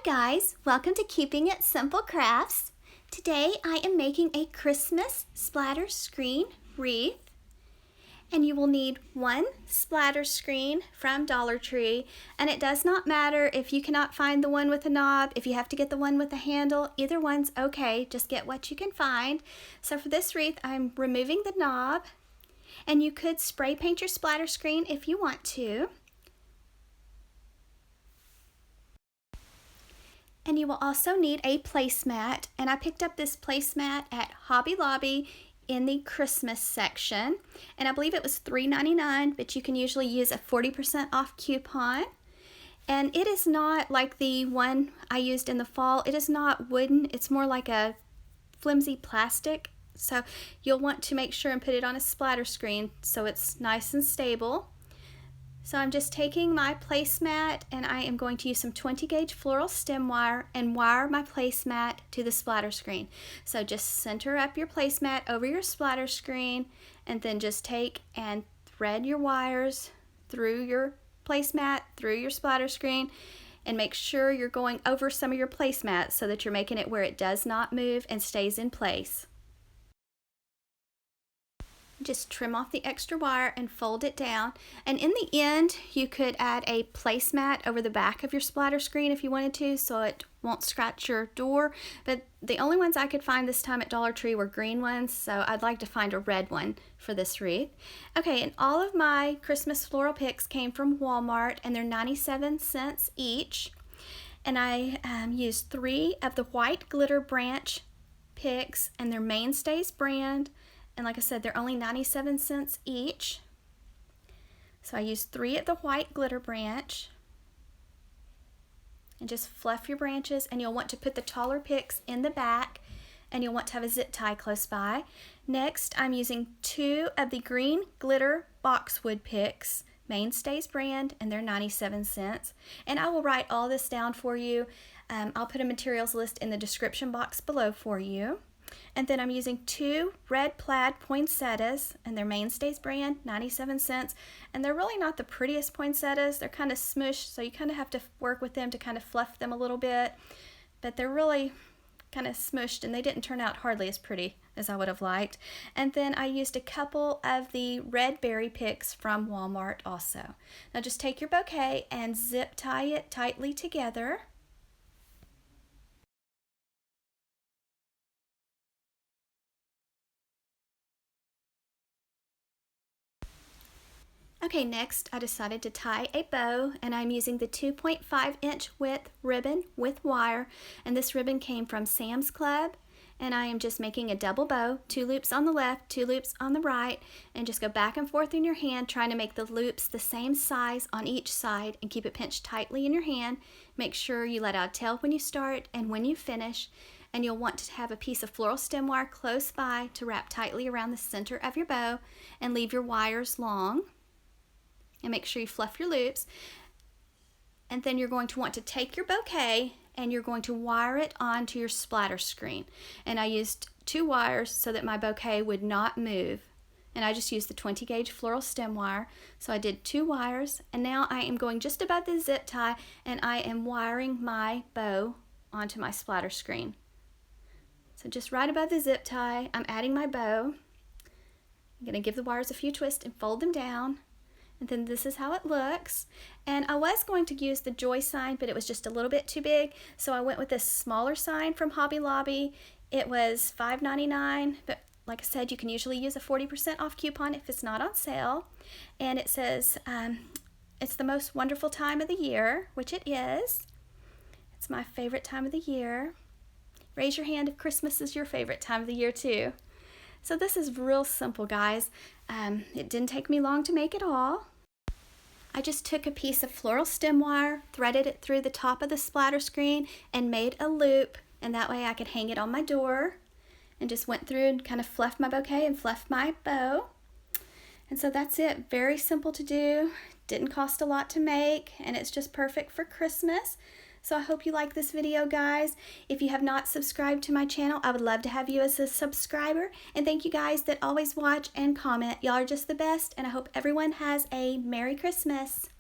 guys, welcome to Keeping It Simple Crafts. Today I am making a Christmas splatter screen wreath, and you will need one splatter screen from Dollar Tree, and it does not matter if you cannot find the one with a knob, if you have to get the one with a handle, either one's okay, just get what you can find. So for this wreath I'm removing the knob, and you could spray paint your splatter screen if you want to. And you will also need a placemat, and I picked up this placemat at Hobby Lobby in the Christmas section, and I believe it was $3.99, but you can usually use a 40% off coupon. And it is not like the one I used in the fall. It is not wooden, it's more like a flimsy plastic, so you'll want to make sure and put it on a splatter screen so it's nice and stable. So I'm just taking my placemat and I am going to use some 20 gauge floral stem wire and wire my placemat to the splatter screen. So just center up your placemat over your splatter screen and then just take and thread your wires through your placemat, through your splatter screen, and make sure you're going over some of your placemat so that you're making it where it does not move and stays in place. Just trim off the extra wire and fold it down, and in the end you could add a placemat over the back of your splatter screen if you wanted to, so it won't scratch your door. But the only ones I could find this time at Dollar Tree were green ones, so I'd like to find a red one for this wreath. Okay, and all of my Christmas floral picks came from Walmart, and they're 97 cents each, and I used 3 of the white glitter branch picks, and they're Mainstays brand. And like I said, they're only 97 cents each. So I used 3 of the white glitter branch. And just fluff your branches, and you'll want to put the taller picks in the back, and you'll want to have a zip tie close by. Next, I'm using 2 of the green glitter boxwood picks, Mainstays brand, and they're 97 cents. And I will write all this down for you. I'll put a materials list in the description box below for you. And then I'm using 2 red plaid poinsettias, and they're Mainstays brand, 97 cents. And they're really not the prettiest poinsettias. They're kind of smushed, so you kind of have to work with them to kind of fluff them a little bit. But they're really kind of smushed, and they didn't turn out hardly as pretty as I would have liked. And then I used a couple of the red berry picks from Walmart also. Now just take your bouquet and zip tie it tightly together. Okay, next I decided to tie a bow, and I'm using the 2.5-inch width ribbon with wire, and this ribbon came from Sam's Club, and I am just making a double bow, 2 loops on the left, 2 loops on the right, and just go back and forth in your hand trying to make the loops the same size on each side and keep it pinched tightly in your hand. Make sure you let out a tail when you start and when you finish, and you'll want to have a piece of floral stem wire close by to wrap tightly around the center of your bow and leave your wires long. And make sure you fluff your loops. And then you're going to want to take your bouquet and you're going to wire it onto your splatter screen. And I used 2 wires so that my bouquet would not move. And I just used the 20 gauge floral stem wire. So I did 2 wires, and now I am going just above the zip tie and I am wiring my bow onto my splatter screen. So just right above the zip tie, I'm adding my bow. I'm going to give the wires a few twists and fold them down. And then this is how it looks. And I was going to use the joy sign, but it was just a little bit too big, so I went with this smaller sign from Hobby Lobby. It was $5.99, but like I said, you can usually use a 40% off coupon if it's not on sale. And it says, it's the most wonderful time of the year, which it is. It's my favorite time of the year. Raise your hand if Christmas is your favorite time of the year too. So this is real simple, guys. It didn't take me long to make it all. I just took a piece of floral stem wire, threaded it through the top of the splatter screen, and made a loop, and that way I could hang it on my door, and just went through and kind of fluffed my bouquet and fluffed my bow. And so that's it. Very simple to do. Didn't cost a lot to make, and it's just perfect for Christmas. So I hope you like this video, guys. If you have not subscribed to my channel, I would love to have you as a subscriber. And thank you guys that always watch and comment. Y'all are just the best, and I hope everyone has a Merry Christmas.